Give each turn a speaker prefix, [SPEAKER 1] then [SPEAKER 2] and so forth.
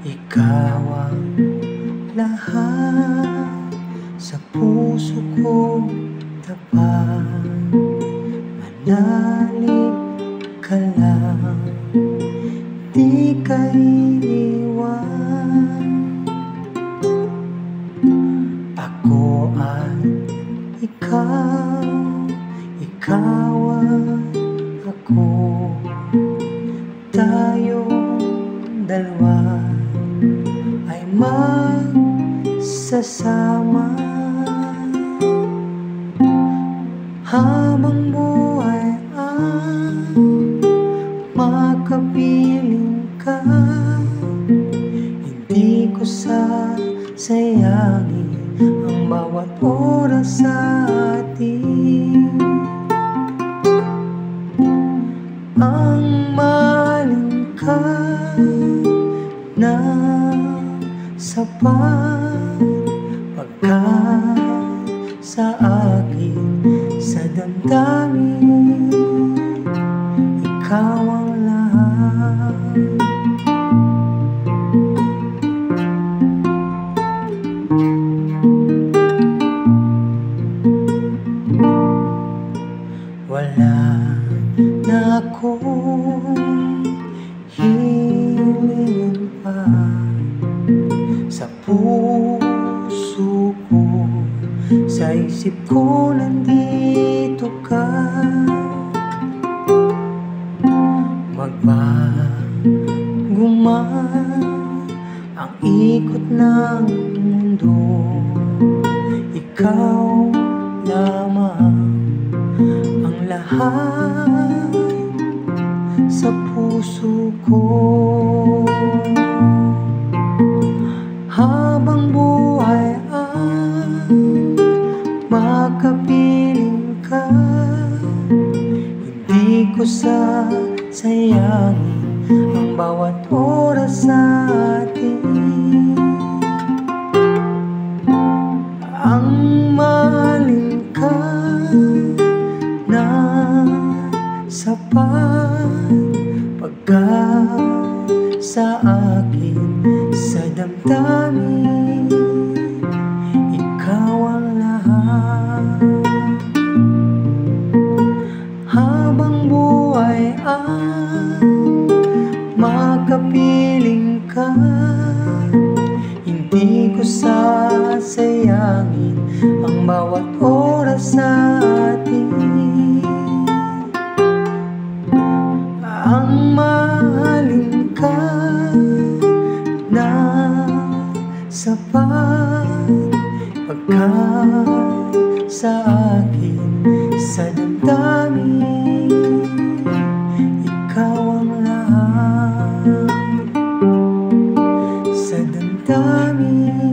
[SPEAKER 1] Ikaw ang lahat sa puso kong tapat. Manalig ka lang, di ka iiwan. Ako at ikaw, ikaw at ako, tayong dalawa ay magsasama habang buhay ang makapiling ka. Hindi ko sasayangin ang bawat oras sa atin. Ang mahalin ka na sapat, pagkat sa akin, sa damdamin, ikaw ang lahat. Wala na akong hiling pa sa puso ko, sa isip ko nandito ka. Magbago man ang ikot ng mundo, ikaw lamang ang lahat sa puso ko. Habang buhay ang makapiling ka, hindi ko sasayangin ang bawat oras sa atin. Ang mahalin ka na sapat, pagkat sa akin, sa damdamin, ikaw ang lahat. Habang buhay ang makapiling ka, hindi ko sasayangin ang bawat oras sa atin. Ang mahalin ka na sapat, pagkat sa akin, sa damdamin, ikaw ang lahat. Sa damdamin,